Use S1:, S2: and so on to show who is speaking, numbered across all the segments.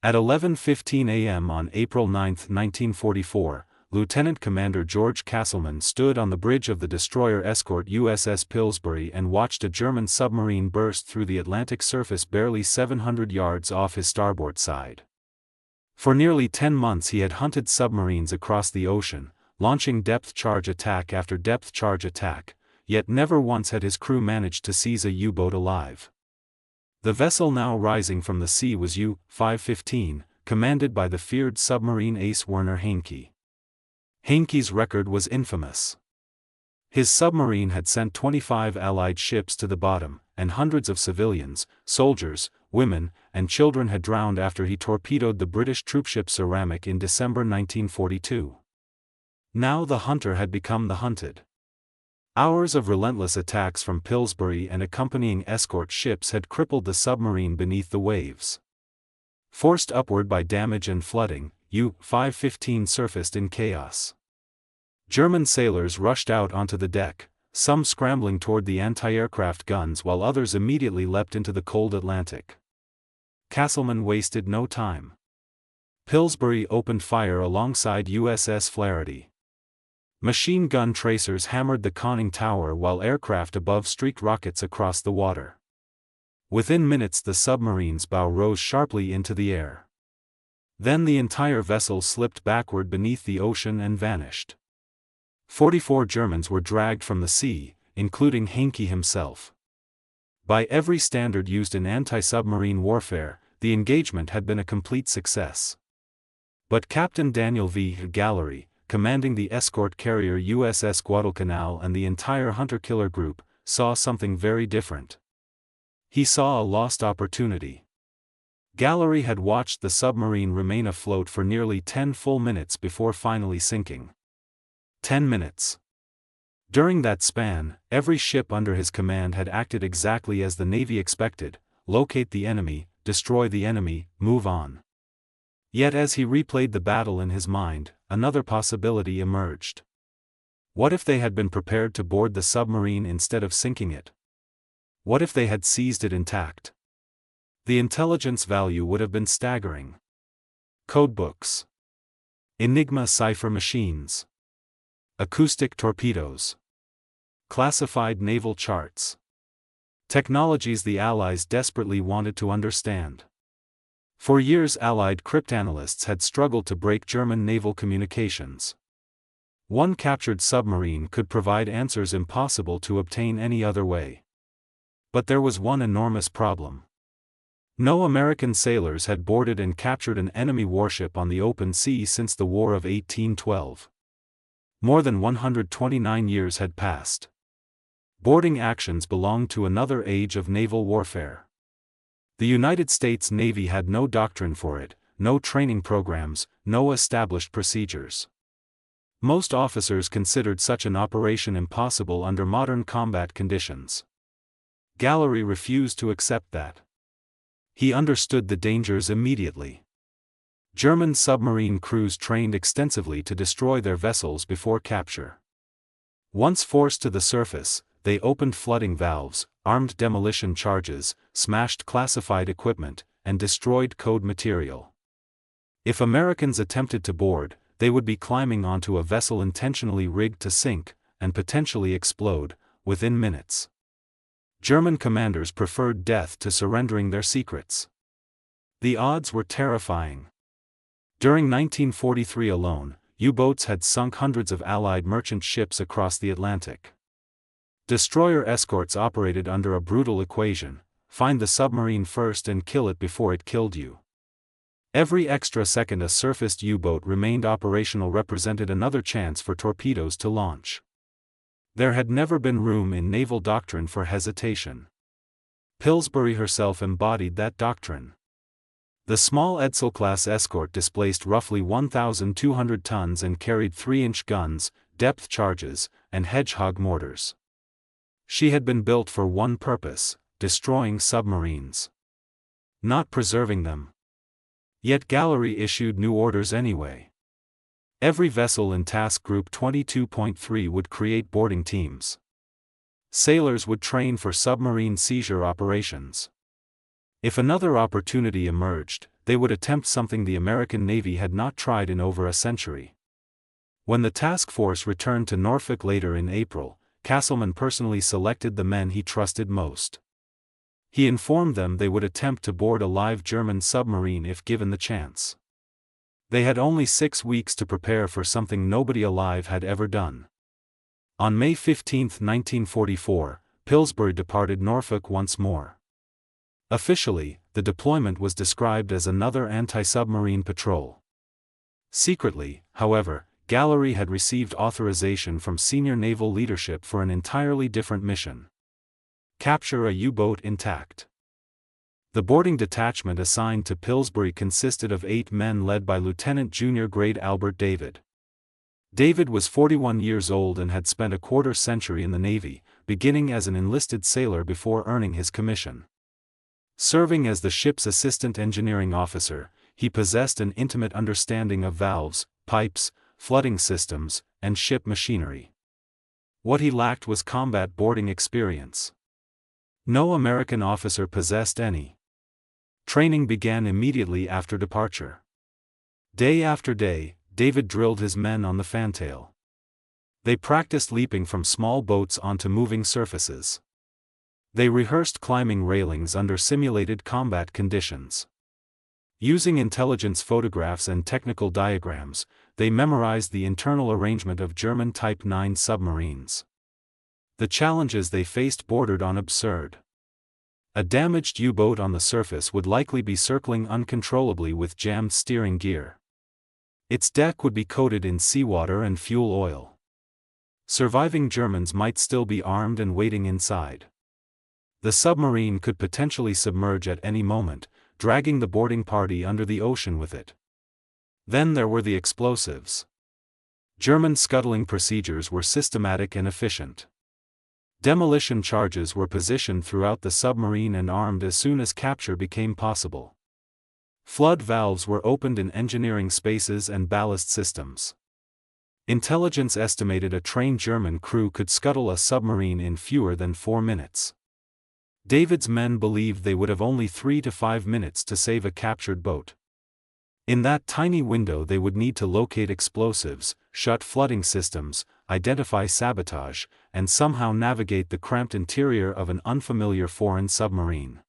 S1: At 11:15 a.m. on April 9, 1944, Lieutenant Commander George Castleman stood on the bridge of the destroyer escort USS Pillsbury and watched a German submarine burst through the Atlantic surface barely 700 yards off his starboard side. For nearly 10 months he had hunted submarines across the ocean, launching depth charge attack after depth charge attack, yet never once had his crew managed to seize a U-boat alive. The vessel now rising from the sea was U-515, commanded by the feared submarine ace Werner Heinke. Heinke's record was infamous. His submarine had sent 25 Allied ships to the bottom, and hundreds of civilians, soldiers, women, and children had drowned after he torpedoed the British troopship Ceramic in December 1942. Now the hunter had become the hunted. Hours of relentless attacks from Pillsbury and accompanying escort ships had crippled the submarine beneath the waves. Forced upward by damage and flooding, U-515 surfaced in chaos. German sailors rushed out onto the deck, some scrambling toward the anti-aircraft guns while others immediately leapt into the cold Atlantic. Castleman wasted no time. Pillsbury opened fire alongside USS Flaherty. Machine gun tracers hammered the conning tower while aircraft above streaked rockets across the water. Within minutes the submarine's bow rose sharply into the air. Then the entire vessel slipped backward beneath the ocean and vanished. 44 Germans were dragged from the sea, including Heinke himself. By every standard used in anti-submarine warfare, the engagement had been a complete success. But Captain Daniel V. Gallery, commanding the escort carrier USS Guadalcanal and the entire hunter-killer group, saw something very different. He saw a lost opportunity. Gallery had watched the submarine remain afloat for nearly 10 full minutes before finally sinking. 10 minutes. During that span, every ship under his command had acted exactly as the Navy expected: locate the enemy, destroy the enemy, move on. Yet as he replayed the battle in his mind, another possibility emerged. What if they had been prepared to board the submarine instead of sinking it? What if they had seized it intact? The intelligence value would have been staggering. Codebooks. Enigma cipher machines. Acoustic torpedoes. Classified naval charts. Technologies the Allies desperately wanted to understand. For years Allied cryptanalysts had struggled to break German naval communications. One captured submarine could provide answers impossible to obtain any other way. But there was one enormous problem. No American sailors had boarded and captured an enemy warship on the open sea since the War of 1812. More than 129 years had passed. Boarding actions belonged to another age of naval warfare. The United States Navy had no doctrine for it, no training programs, no established procedures. Most officers considered such an operation impossible under modern combat conditions. Gallery refused to accept that. He understood the dangers immediately. German submarine crews trained extensively to destroy their vessels before capture. Once forced to the surface, they opened flooding valves, armed demolition charges, smashed classified equipment, and destroyed code material. If Americans attempted to board, they would be climbing onto a vessel intentionally rigged to sink, and potentially explode, within minutes. German commanders preferred death to surrendering their secrets. The odds were terrifying. During 1943 alone, U-boats had sunk hundreds of Allied merchant ships across the Atlantic. Destroyer escorts operated under a brutal equation: find the submarine first and kill it before it killed you. Every extra second a surfaced U-boat remained operational represented another chance for torpedoes to launch. There had never been room in naval doctrine for hesitation. Pillsbury herself embodied that doctrine. The small Edsel-class escort displaced roughly 1,200 tons and carried 3-inch guns, depth charges, and hedgehog mortars. She had been built for one purpose: destroying submarines. Not preserving them. Yet Gallery issued new orders anyway. Every vessel in Task Group 22.3 would create boarding teams. Sailors would train for submarine seizure operations. If another opportunity emerged, they would attempt something the American Navy had not tried in over a century. When the task force returned to Norfolk later in April, Castleman personally selected the men he trusted most. He informed them they would attempt to board a live German submarine if given the chance. They had only 6 weeks to prepare for something nobody alive had ever done. On May 15, 1944, Pillsbury departed Norfolk once more. Officially, the deployment was described as another anti-submarine patrol. Secretly, however, Gallery had received authorization from senior naval leadership for an entirely different mission: capture a U-boat intact. The boarding detachment assigned to Pillsbury consisted of 8 men led by Lieutenant Junior Grade Albert David. David was 41 years old and had spent a quarter-century in the Navy, beginning as an enlisted sailor before earning his commission. Serving as the ship's assistant engineering officer, he possessed an intimate understanding of valves, pipes, flooding systems, and ship machinery. What he lacked was combat boarding experience. No American officer possessed any. Training began immediately after departure. Day after day, David drilled his men on the fantail. They practiced leaping from small boats onto moving surfaces. They rehearsed climbing railings under simulated combat conditions. Using intelligence photographs and technical diagrams, they memorized the internal arrangement of German Type 9 submarines. The challenges they faced bordered on absurd. A damaged U-boat on the surface would likely be circling uncontrollably with jammed steering gear. Its deck would be coated in seawater and fuel oil. Surviving Germans might still be armed and waiting inside. The submarine could potentially submerge at any moment, dragging the boarding party under the ocean with it. Then there were the explosives. German scuttling procedures were systematic and efficient. Demolition charges were positioned throughout the submarine and armed as soon as capture became possible. Flood valves were opened in engineering spaces and ballast systems. Intelligence estimated a trained German crew could scuttle a submarine in fewer than 4 minutes. David's men believed they would have only 3 to 5 minutes to save a captured boat. In that tiny window they would need to locate explosives, shut flooding systems, identify sabotage, and somehow navigate the cramped interior of an unfamiliar foreign submarine.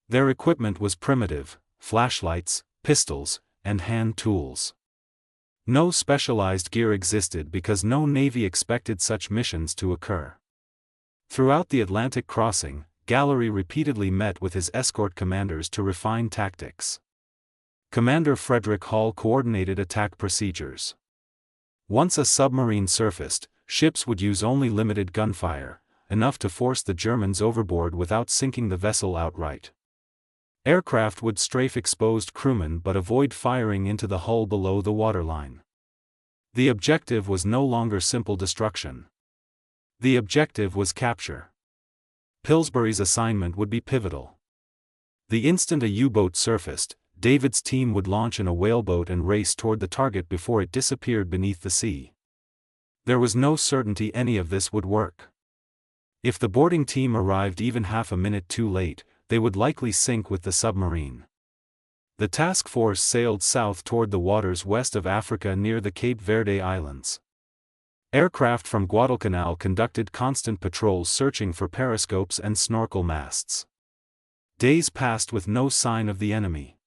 S1: Their equipment was primitive: flashlights, pistols, and hand tools. No specialized gear existed because no Navy expected such missions to occur. Throughout the Atlantic crossing, Gallery repeatedly met with his escort commanders to refine tactics. Commander Frederick Hall coordinated attack procedures. Once a submarine surfaced, ships would use only limited gunfire, enough to force the Germans overboard without sinking the vessel outright. Aircraft would strafe exposed crewmen but avoid firing into the hull below the waterline. The objective was no longer simple destruction. The objective was capture. Pillsbury's assignment would be pivotal. The instant a U-boat surfaced, David's team would launch in a whaleboat and race toward the target before it disappeared beneath the sea. There was no certainty any of this would work. If the boarding team arrived even half a minute too late, they would likely sink with the submarine. The task force sailed south toward the waters west of Africa near the Cape Verde Islands. Aircraft from Guadalcanal conducted constant patrols searching for periscopes and snorkel masts. Days passed with no sign of the enemy.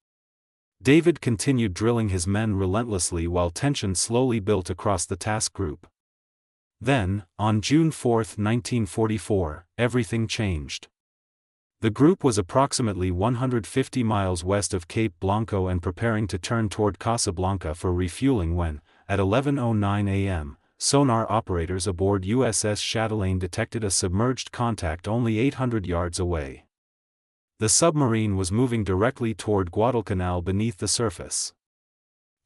S1: David continued drilling his men relentlessly while tension slowly built across the task group. Then, on June 4, 1944, everything changed. The group was approximately 150 miles west of Cape Blanco and preparing to turn toward Casablanca for refueling when, at 11:09 a.m., sonar operators aboard USS Chatelaine detected a submerged contact only 800 yards away. The submarine was moving directly toward Guadalcanal beneath the surface.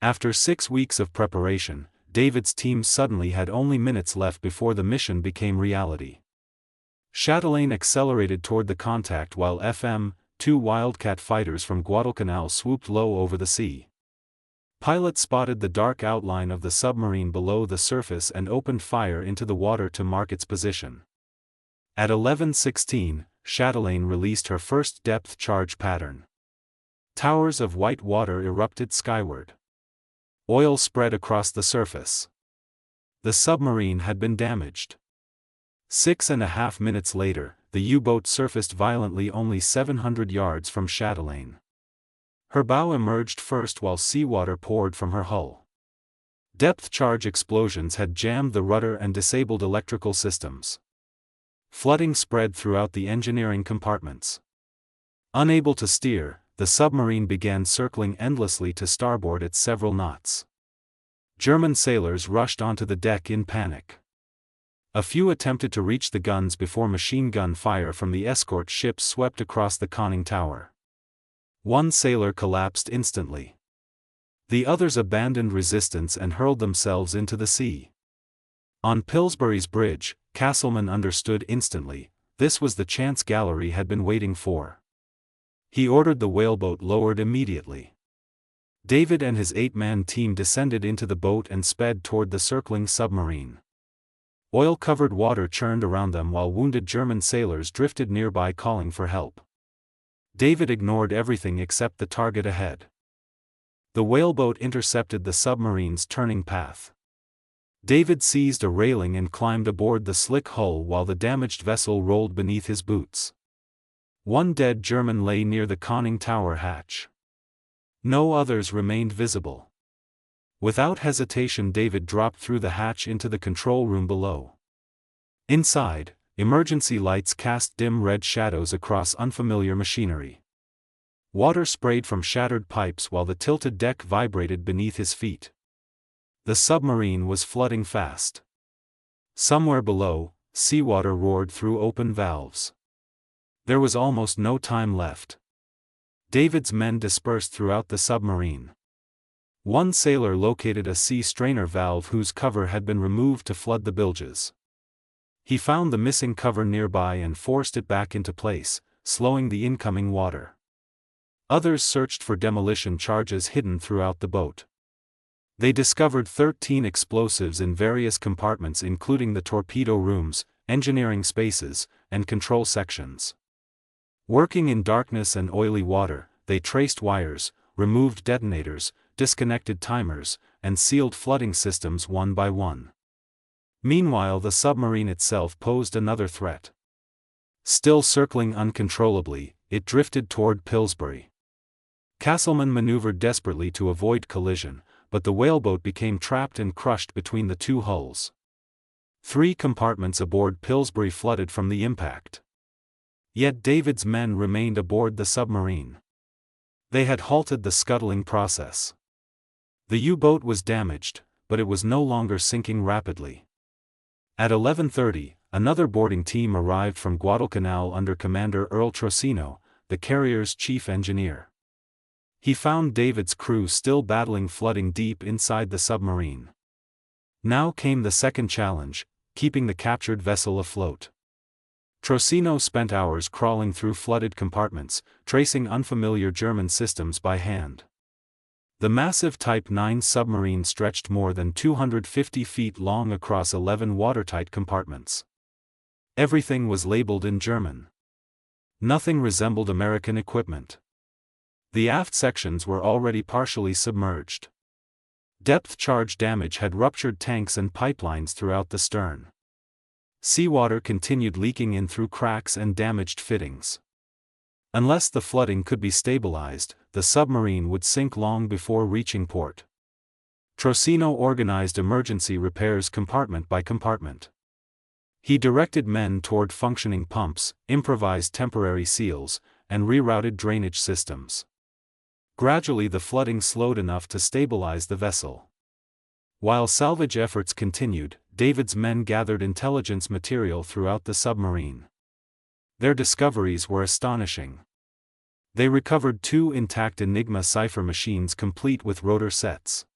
S1: After 6 weeks of preparation, David's team suddenly had only minutes left before the mission became reality. Chatelaine accelerated toward the contact while FM-2 Wildcat fighters from Guadalcanal swooped low over the sea. Pilots spotted the dark outline of the submarine below the surface and opened fire into the water to mark its position. At 11:16, Chatelaine released her first depth charge pattern. Towers of white water erupted skyward. Oil spread across the surface. The submarine had been damaged. 6.5 minutes later, the U-boat surfaced violently only 700 yards from Chatelaine. Her bow emerged first while seawater poured from her hull. Depth charge explosions had jammed the rudder and disabled electrical systems. Flooding spread throughout the engineering compartments. Unable to steer, the submarine began circling endlessly to starboard at several knots. German sailors rushed onto the deck in panic. A few attempted to reach the guns before machine gun fire from the escort ships swept across the conning tower. One sailor collapsed instantly. The others abandoned resistance and hurled themselves into the sea. On Pillsbury's bridge, Castleman understood instantly, this was the chance Gallery had been waiting for. He ordered the whaleboat lowered immediately. David and his 8-man team descended into the boat and sped toward the circling submarine. Oil-covered water churned around them while wounded German sailors drifted nearby calling for help. David ignored everything except the target ahead. The whaleboat intercepted the submarine's turning path. David seized a railing and climbed aboard the slick hull while the damaged vessel rolled beneath his boots. One dead German lay near the conning tower hatch. No others remained visible. Without hesitation, David dropped through the hatch into the control room below. Inside, emergency lights cast dim red shadows across unfamiliar machinery. Water sprayed from shattered pipes while the tilted deck vibrated beneath his feet. The submarine was flooding fast. Somewhere below, seawater roared through open valves. There was almost no time left. David's men dispersed throughout the submarine. One sailor located a sea strainer valve whose cover had been removed to flood the bilges. He found the missing cover nearby and forced it back into place, slowing the incoming water. Others searched for demolition charges hidden throughout the boat. They discovered 13 explosives in various compartments including the torpedo rooms, engineering spaces, and control sections. Working in darkness and oily water, they traced wires, removed detonators, disconnected timers, and sealed flooding systems one by one. Meanwhile, the submarine itself posed another threat. Still circling uncontrollably, it drifted toward Pillsbury. Castleman maneuvered desperately to avoid collision, but the whaleboat became trapped and crushed between the two hulls. 3 compartments aboard Pillsbury flooded from the impact. Yet David's men remained aboard the submarine. They had halted the scuttling process. The U-boat was damaged, but it was no longer sinking rapidly. At 11:30, another boarding team arrived from Guadalcanal under Commander Earl Trocino, the carrier's chief engineer. He found David's crew still battling flooding deep inside the submarine. Now came the second challenge, keeping the captured vessel afloat. Trocino spent hours crawling through flooded compartments, tracing unfamiliar German systems by hand. The massive Type 9 submarine stretched more than 250 feet long across 11 watertight compartments. Everything was labeled in German. Nothing resembled American equipment. The aft sections were already partially submerged. Depth charge damage had ruptured tanks and pipelines throughout the stern. Seawater continued leaking in through cracks and damaged fittings. Unless the flooding could be stabilized, the submarine would sink long before reaching port. Trocino organized emergency repairs compartment by compartment. He directed men toward functioning pumps, improvised temporary seals, and rerouted drainage systems. Gradually the flooding slowed enough to stabilize the vessel. While salvage efforts continued, David's men gathered intelligence material throughout the submarine. Their discoveries were astonishing. They recovered 2 intact Enigma cipher machines complete with rotor sets.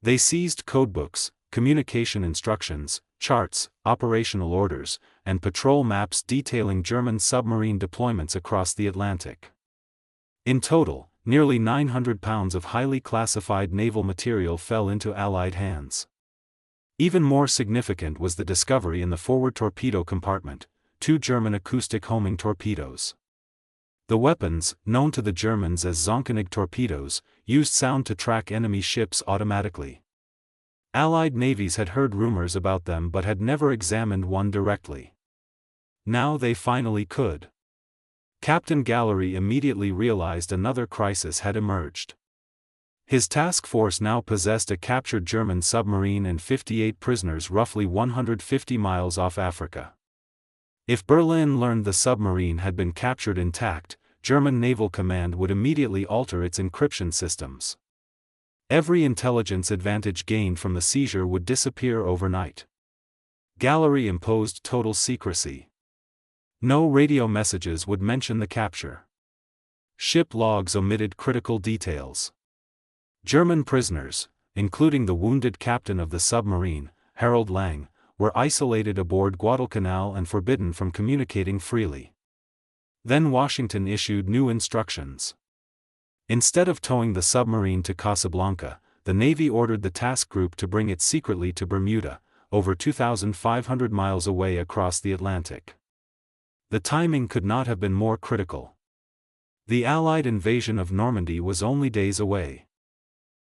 S1: They seized codebooks, communication instructions, charts, operational orders, and patrol maps detailing German submarine deployments across the Atlantic. In total, nearly 900 pounds of highly classified naval material fell into Allied hands. Even more significant was the discovery in the forward torpedo compartment, 2 German acoustic homing torpedoes. The weapons, known to the Germans as Zonkenig torpedoes, used sound to track enemy ships automatically. Allied navies had heard rumors about them but had never examined one directly. Now they finally could. Captain Gallery immediately realized another crisis had emerged. His task force now possessed a captured German submarine and 58 prisoners roughly 150 miles off Africa. If Berlin learned the submarine had been captured intact, German Naval Command would immediately alter its encryption systems. Every intelligence advantage gained from the seizure would disappear overnight. Gallery imposed total secrecy. No radio messages would mention the capture. Ship logs omitted critical details. German prisoners, including the wounded captain of the submarine, Harold Lang, were isolated aboard Guadalcanal and forbidden from communicating freely. Then Washington issued new instructions. Instead of towing the submarine to Casablanca, the Navy ordered the task group to bring it secretly to Bermuda, over 2,500 miles away across the Atlantic. The timing could not have been more critical. The Allied invasion of Normandy was only days away.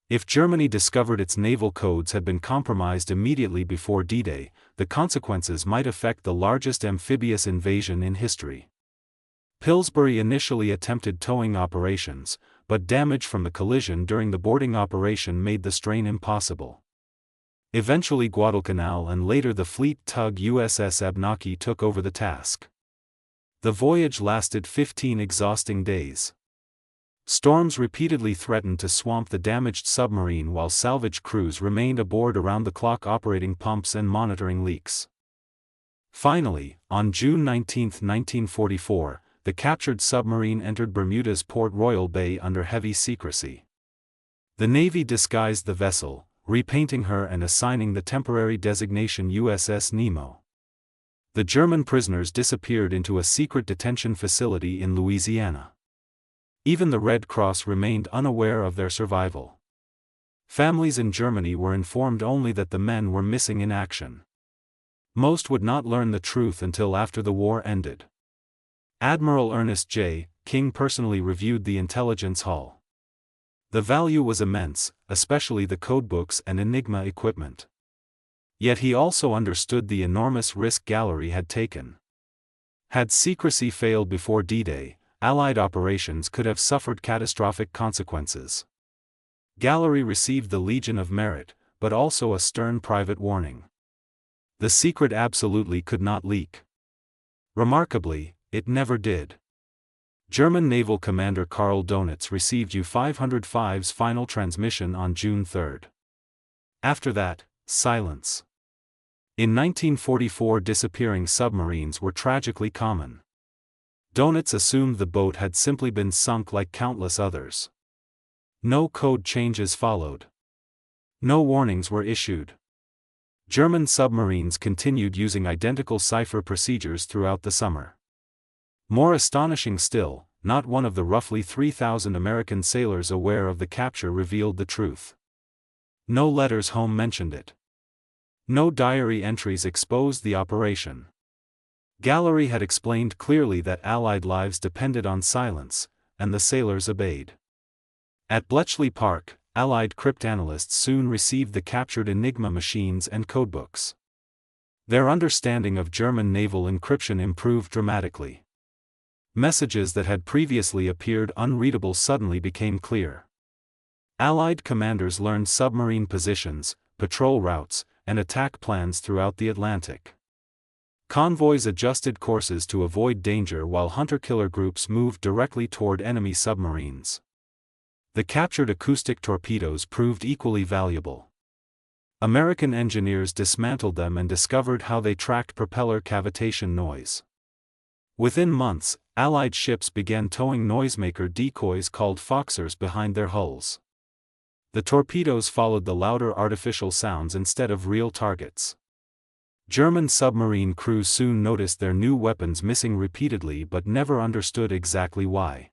S1: If Germany discovered its naval codes had been compromised immediately before D-Day, the consequences might affect the largest amphibious invasion in history. Pillsbury initially attempted towing operations, but damage from the collision during the boarding operation made the strain impossible. Eventually Guadalcanal and later the fleet tug USS Abnaki took over the task. The voyage lasted 15 exhausting days. Storms repeatedly threatened to swamp the damaged submarine while salvage crews remained aboard around-the-clock operating pumps and monitoring leaks. Finally, on June 19, 1944, the captured submarine entered Bermuda's Port Royal Bay under heavy secrecy. The Navy disguised the vessel, repainting her and assigning the temporary designation USS Nemo. The German prisoners disappeared into a secret detention facility in Louisiana. Even the Red Cross remained unaware of their survival. Families in Germany were informed only that the men were missing in action. Most would not learn the truth until after the war ended. Admiral Ernest J. King personally reviewed the intelligence hull. The value was immense, especially the codebooks and Enigma equipment. Yet he also understood the enormous risk Gallery had taken. Had secrecy failed before D-Day, Allied operations could have suffered catastrophic consequences. Gallery received the Legion of Merit, but also a stern private warning. The secret absolutely could not leak. Remarkably, it never did. German Naval Commander Karl Donitz received U-505's final transmission on June 3. After that, silence. In 1944, disappearing submarines were tragically common. Donitz assumed the boat had simply been sunk like countless others. No code changes followed. No warnings were issued. German submarines continued using identical cipher procedures throughout the summer. More astonishing still, not one of the roughly 3,000 American sailors aware of the capture revealed the truth. No letters home mentioned it. No diary entries exposed the operation. Gallery had explained clearly that Allied lives depended on silence, and the sailors obeyed. At Bletchley Park, Allied cryptanalysts soon received the captured Enigma machines and codebooks. Their understanding of German naval encryption improved dramatically. Messages that had previously appeared unreadable suddenly became clear. Allied commanders learned submarine positions, patrol routes, and attack plans throughout the Atlantic. Convoys adjusted courses to avoid danger while hunter-killer groups moved directly toward enemy submarines. The captured acoustic torpedoes proved equally valuable. American engineers dismantled them and discovered how they tracked propeller cavitation noise. Within months, Allied ships began towing noisemaker decoys called Foxers behind their hulls. The torpedoes followed the louder artificial sounds instead of real targets. German submarine crews soon noticed their new weapons missing repeatedly but never understood exactly why.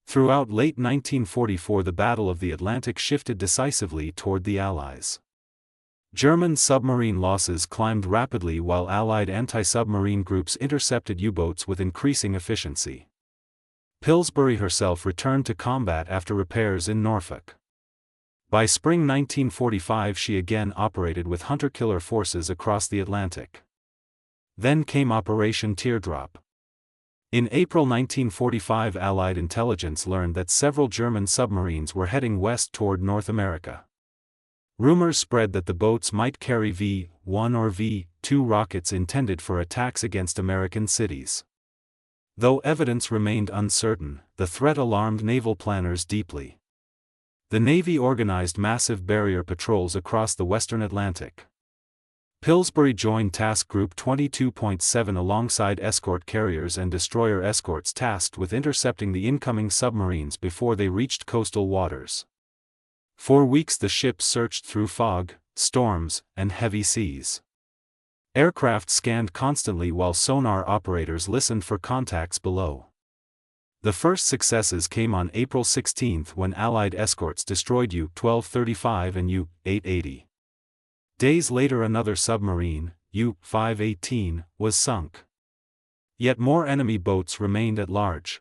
S1: Throughout late 1944, the Battle of the Atlantic shifted decisively toward the Allies. German submarine losses climbed rapidly while Allied anti-submarine groups intercepted U-boats with increasing efficiency. Pillsbury herself returned to combat after repairs in Norfolk. By spring 1945 she again operated with hunter-killer forces across the Atlantic. Then came Operation Teardrop. In April 1945 Allied intelligence learned that several German submarines were heading west toward North America. Rumors spread that the boats might carry V-1 or V-2 rockets intended for attacks against American cities. Though evidence remained uncertain, the threat alarmed naval planners deeply. The Navy organized massive barrier patrols across the western Atlantic. Pillsbury joined Task Group 22.7 alongside escort carriers and destroyer escorts tasked with intercepting the incoming submarines before they reached coastal waters. For weeks the ships searched through fog, storms, and heavy seas. Aircraft scanned constantly while sonar operators listened for contacts below. The first successes came on April 16 when Allied escorts destroyed U-1235 and U-880. Days later another submarine, U-518, was sunk. Yet more enemy boats remained at large.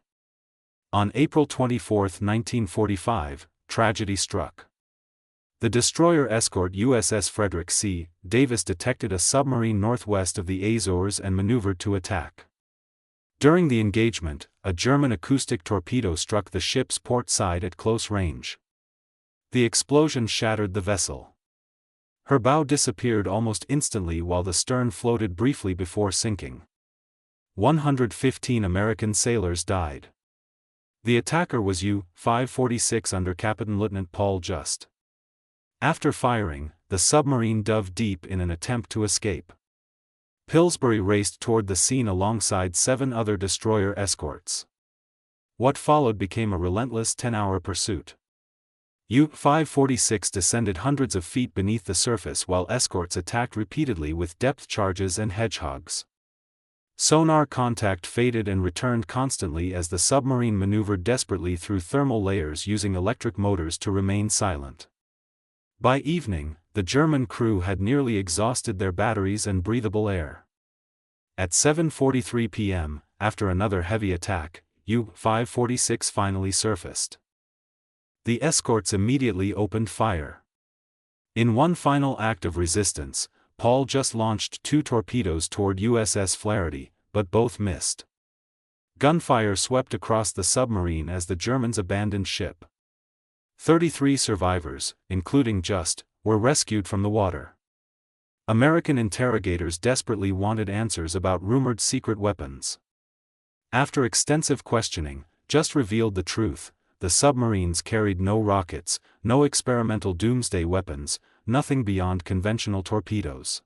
S1: On April 24, 1945, tragedy struck. The destroyer escort USS Frederick C. Davis detected a submarine northwest of the Azores and maneuvered to attack. During the engagement, a German acoustic torpedo struck the ship's port side at close range. The explosion shattered the vessel. Her bow disappeared almost instantly while the stern floated briefly before sinking. 115 American sailors died. The attacker was U-546 under Captain Lieutenant Paul Just. After firing, the submarine dove deep in an attempt to escape. Pillsbury raced toward the scene alongside 7 other destroyer escorts. What followed became a relentless 10-hour pursuit. U-546 descended hundreds of feet beneath the surface while escorts attacked repeatedly with depth charges and hedgehogs. Sonar contact faded and returned constantly as the submarine maneuvered desperately through thermal layers using electric motors to remain silent. By evening, the German crew had nearly exhausted their batteries and breathable air. At 7:43 p.m., after another heavy attack, U-546 finally surfaced. The escorts immediately opened fire. In one final act of resistance, Paul just launched 2 torpedoes toward USS Flaherty, but both missed. Gunfire swept across the submarine as the Germans abandoned ship. 33 survivors, including Just, were rescued from the water. American interrogators desperately wanted answers about rumored secret weapons. After extensive questioning, Just revealed the truth: the submarines carried no rockets, no experimental doomsday weapons, nothing beyond conventional torpedoes.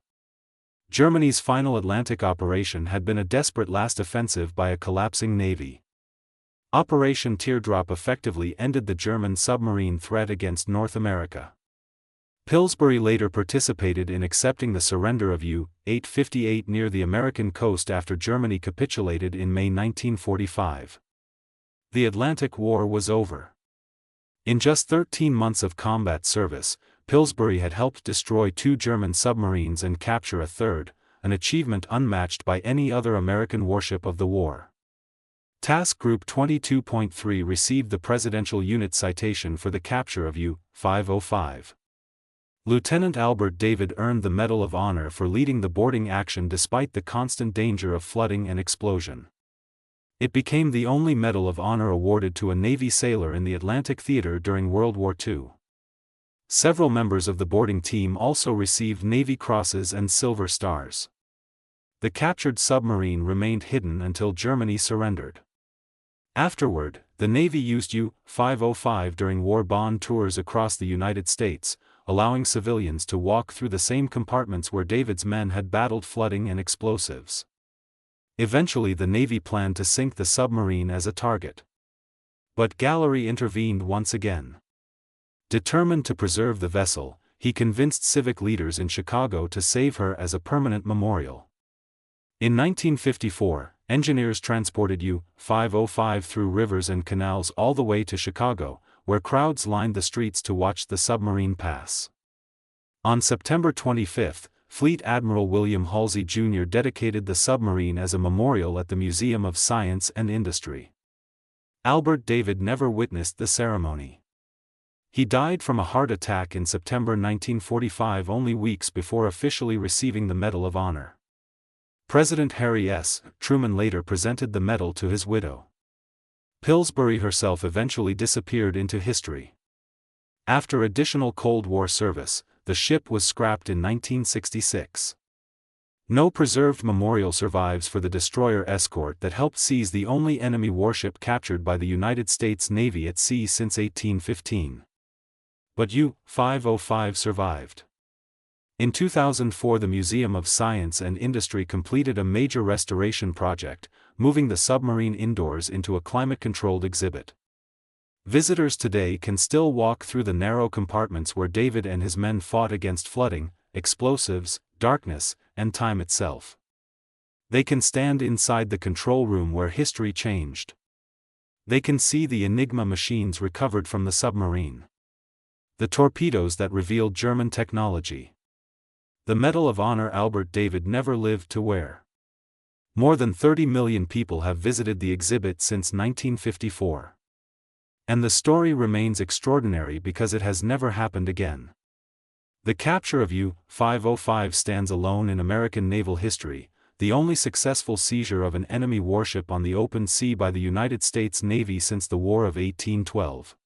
S1: Germany's final Atlantic operation had been a desperate last offensive by a collapsing navy. Operation Teardrop effectively ended the German submarine threat against North America. Pillsbury later participated in accepting the surrender of U-858 near the American coast after Germany capitulated in May 1945. The Atlantic War was over. In just 13 months of combat service, Pillsbury had helped destroy 2 German submarines and capture a third, an achievement unmatched by any other American warship of the war. Task Group 22.3 received the Presidential Unit Citation for the capture of U-505. Lieutenant Albert David earned the Medal of Honor for leading the boarding action despite the constant danger of flooding and explosion. It became the only Medal of Honor awarded to a Navy sailor in the Atlantic Theater during World War II. Several members of the boarding team also received Navy Crosses and Silver Stars. The captured submarine remained hidden until Germany surrendered. Afterward, the Navy used U-505 during war bond tours across the United States, allowing civilians to walk through the same compartments where David's men had battled flooding and explosives. Eventually the Navy planned to sink the submarine as a target. But Gallery intervened once again. Determined to preserve the vessel, he convinced civic leaders in Chicago to save her as a permanent memorial. In 1954, engineers transported U-505 through rivers and canals all the way to Chicago, where crowds lined the streets to watch the submarine pass. On September 25, Fleet Admiral William Halsey Jr. dedicated the submarine as a memorial at the Museum of Science and Industry. Albert David never witnessed the ceremony. He died from a heart attack in September 1945, only weeks before officially receiving the Medal of Honor. President Harry S. Truman later presented the medal to his widow. Pillsbury herself eventually disappeared into history. After additional Cold War service, the ship was scrapped in 1966. No preserved memorial survives for the destroyer escort that helped seize the only enemy warship captured by the United States Navy at sea since 1815. But U-505 survived. In 2004, the Museum of Science and Industry completed a major restoration project, moving the submarine indoors into a climate-controlled exhibit. Visitors today can still walk through the narrow compartments where David and his men fought against flooding, explosives, darkness, and time itself. They can stand inside the control room where history changed. They can see the Enigma machines recovered from the submarine. The torpedoes that revealed German technology. The Medal of Honor Albert David never lived to wear. More than 30 million people have visited the exhibit since 1954. And the story remains extraordinary because it has never happened again. The capture of U-505 stands alone in American naval history, the only successful seizure of an enemy warship on the open sea by the United States Navy since the War of 1812.